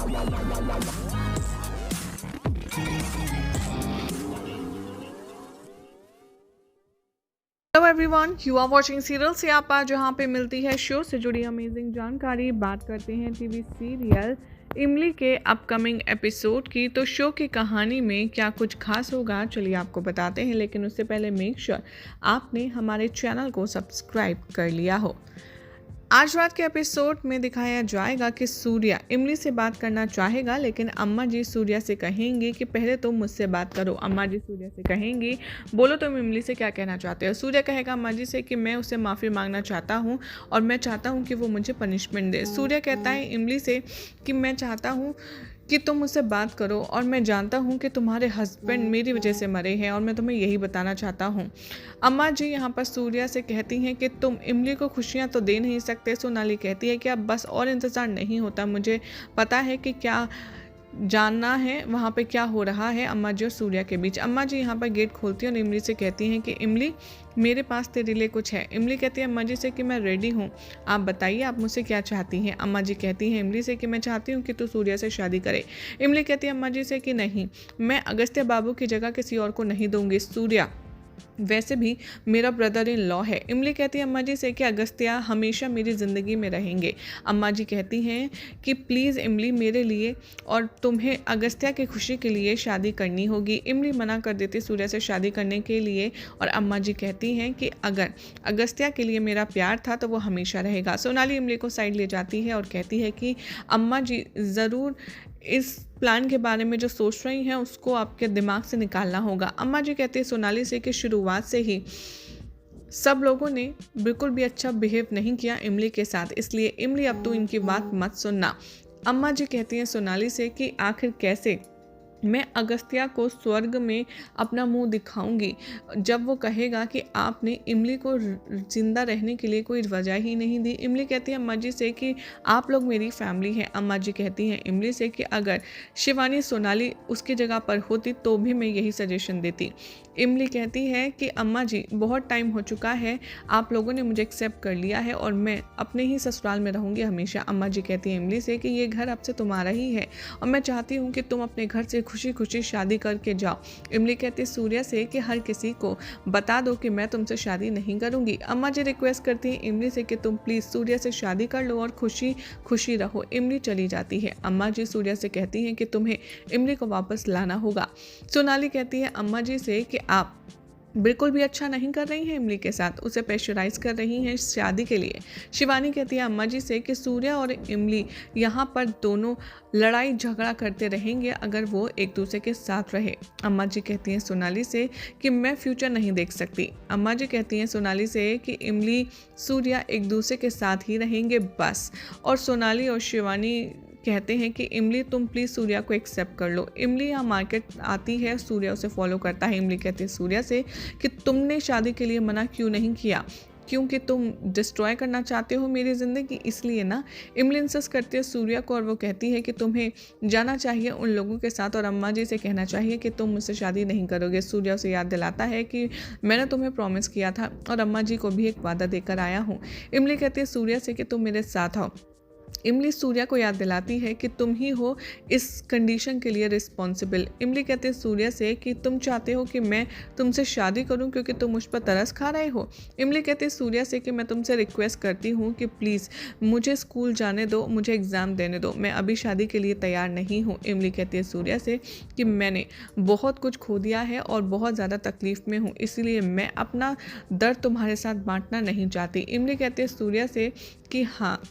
Hello everyone, you are watching serial से आप जहाँ पे मिलती है शो से जुड़ी अमेजिंग जानकारी। बात करते हैं टीवी सीरियल इमली के अपकमिंग एपिसोड की। तो शो की कहानी में क्या कुछ खास होगा, चलिए आपको बताते हैं। लेकिन उससे पहले मेक श्योर आपने हमारे चैनल को सब्सक्राइब कर लिया हो। आज रात के एपिसोड में दिखाया जाएगा कि सूर्या इमली से बात करना चाहेगा, लेकिन अम्मा जी सूर्या से कहेंगी कि पहले तुम मुझसे बात करो। अम्मा जी सूर्या से कहेंगी, बोलो तुम इमली से क्या कहना चाहते हो। सूर्या कहेगा अम्मा जी से कि मैं उससे माफ़ी मांगना चाहता हूँ और मैं चाहता हूँ कि वो मुझे पनिशमेंट दे। सूर्या कहता है इमली से कि मैं चाहता हूँ कि तुम मुझसे बात करो और मैं जानता हूँ कि तुम्हारे हस्बैंड मेरी वजह से मरे हैं और मैं तुम्हें यही बताना चाहता हूँ। अम्मा जी यहाँ पर सूर्या से कहती हैं कि तुम इमली को खुशियाँ तो दे नहीं सकते। सोनाली कहती है कि अब बस और इंतज़ार नहीं होता, मुझे पता है कि क्या जानना है वहाँ पे क्या हो रहा है अम्मा जी और सूर्या के बीच। अम्मा जी यहाँ पर गेट खोलती हैं और इमली से कहती हैं कि इमली मेरे पास तेरे लिए कुछ है। इमली कहती है अम्मा जी से कि मैं रेडी हूँ, आप बताइए आप मुझसे क्या चाहती हैं। अम्मा जी कहती हैं इमली से कि मैं चाहती हूँ कि तू सूर्या से शादी करे। इमली कहती है अम्मा जी से कि नहीं, मैं अगस्त्य बाबू की जगह किसी और को नहीं दूंगी। सूर्या वैसे भी मेरा ब्रदर इन लॉ है। इमली कहती है अम्मा जी से कि अगस्त्या हमेशा मेरी ज़िंदगी में रहेंगे। अम्मा जी कहती हैं कि प्लीज़ इमली मेरे लिए और तुम्हें अगस्त्या की खुशी के लिए शादी करनी होगी। इमली मना कर देती सूर्या से शादी करने के लिए और अम्मा जी कहती हैं कि अगर अगस्त्या के लिए मेरा प्यार था तो वो हमेशा रहेगा। सोनाली इमली को साइड ले जाती है और कहती है कि अम्मा जी ज़रूर इस प्लान के बारे में जो सोच रही हैं उसको आपके दिमाग से निकालना होगा। अम्मा जी कहती है सोनाली से कि शुरुआत से ही सब लोगों ने बिल्कुल भी अच्छा बिहेव नहीं किया इमली के साथ, इसलिए इमली अब तू इनकी बात मत सुनना। अम्मा जी कहती हैं सोनाली से कि आखिर कैसे मैं अगस्त्या को स्वर्ग में अपना मुंह दिखाऊंगी जब वो कहेगा कि आपने इमली को जिंदा रहने के लिए कोई वजह ही नहीं दी। इमली कहती है अम्मा जी से कि आप लोग मेरी फैमिली हैं। अम्मा जी कहती हैं इमली से कि अगर शिवानी सोनाली उसकी जगह पर होती तो भी मैं यही सजेशन देती। इमली कहती है कि अम्मा जी बहुत टाइम हो चुका है, आप लोगों ने मुझे एक्सेप्ट कर लिया है और मैं अपने ही ससुराल में रहूँगी हमेशा। अम्मा जी कहती है इमली से कि ये घर अब से तुम्हारा ही है और मैं चाहती हूँ कि तुम अपने घर से खुशी खुशी शादी करके जाओ। इमली कहती है सूर्या से कि हर किसी को बता दो कि मैं तुमसे शादी नहीं करूँगी। अम्मा जी रिक्वेस्ट करती हैं इमली से कि तुम प्लीज़ सूर्या से शादी कर लो और खुशी खुशी रहो। इमली चली जाती है। अम्मा जी सूर्या से कहती हैं कि तुम्हें इमली को वापस लाना होगा। सोनाली कहती है अम्मा जी से कि आप बिल्कुल भी अच्छा नहीं कर रही हैं इमली के साथ, उसे प्रेशराइज कर रही हैं शादी के लिए। शिवानी कहती है अम्मा जी से कि सूर्या और इमली यहाँ पर दोनों लड़ाई झगड़ा करते रहेंगे अगर वो एक दूसरे के साथ रहे। अम्मा जी कहती हैं सोनाली से कि मैं फ्यूचर नहीं देख सकती। अम्मा जी कहती हैं सोनाली से कि इमली सूर्या एक दूसरे के साथ ही रहेंगे बस। और सोनाली और शिवानी कहते हैं कि इमली तुम प्लीज़ सूर्या को एक्सेप्ट कर लो। इमली यहाँ मार्केट आती है, सूर्या उसे फॉलो करता है। इमली कहती है सूर्या से कि तुमने शादी के लिए मना क्यों नहीं किया, क्योंकि तुम डिस्ट्रॉय करना चाहते हो मेरी ज़िंदगी, इसलिए ना। इमली इंसिस्ट करती है सूर्या को और वो कहती है कि तुम्हें जाना चाहिए उन लोगों के साथ और अम्मा जी से कहना चाहिए कि तुम मुझसे शादी नहीं करोगे। सूर्या उसे याद दिलाता है कि मैंने तुम्हें प्रॉमिस किया था और अम्मा जी को भी एक वादा देकर आया हूँ। इमली कहती है सूर्या से कि तुम मेरे साथ आओ। इमली सूर्या को याद दिलाती है कि तुम ही हो इस कंडीशन के लिए रिस्पॉन्सिबल। इमली कहते हैं सूर्या से कि तुम चाहते हो कि मैं तुमसे शादी करूं क्योंकि तुम मुझ पर तरस खा रहे हो। इमली कहते हैं सूर्या से कि मैं तुमसे रिक्वेस्ट करती हूं कि प्लीज़ मुझे स्कूल जाने दो, मुझे एग्ज़ाम देने दो, मैं अभी शादी के लिए तैयार नहीं हूँ। इमली कहती है सूर्या से कि मैंने बहुत कुछ खो दिया है और बहुत ज़्यादा तकलीफ़ में हूँ, इसलिए मैं अपना दर्द तुम्हारे साथ बांटना नहीं चाहती। इमली कहती है सूर्या से कि हाँ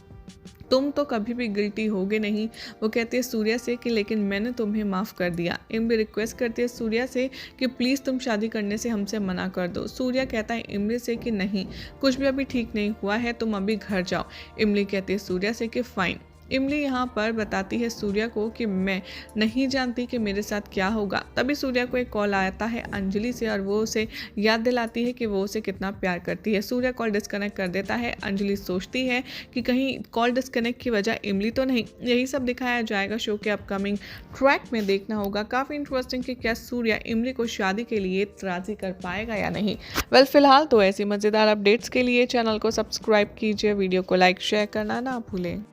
तुम तो कभी भी गिल्टी होगे नहीं। वो कहती है सूर्या से कि लेकिन मैंने तुम्हें माफ़ कर दिया। इमली रिक्वेस्ट करती है सूर्या से कि प्लीज़ तुम शादी करने से हमसे मना कर दो। सूर्या कहता है इमली से कि नहीं, कुछ भी अभी ठीक नहीं हुआ है, तुम अभी घर जाओ। इमली कहती है सूर्या से कि फ़ाइन। इमली यहाँ पर बताती है सूर्या को कि मैं नहीं जानती कि मेरे साथ क्या होगा। तभी सूर्या को एक कॉल आता है अंजलि से और वो उसे याद दिलाती है कि वो उसे कितना प्यार करती है। सूर्या कॉल डिस्कनेक्ट कर देता है। अंजलि सोचती है कि कहीं कॉल डिस्कनेक्ट की वजह इमली तो नहीं। यही सब दिखाया जाएगा शो के अपकमिंग ट्रैक में, देखना होगा। काफ़ी इंटरेस्टिंग कि क्या सूर्या इमली को शादी के लिए राज़ी कर पाएगा या नहीं। वेल फिलहाल तो ऐसी मज़ेदार अपडेट्स के लिए चैनल को सब्सक्राइब कीजिए, वीडियो को लाइक शेयर करना ना भूलें।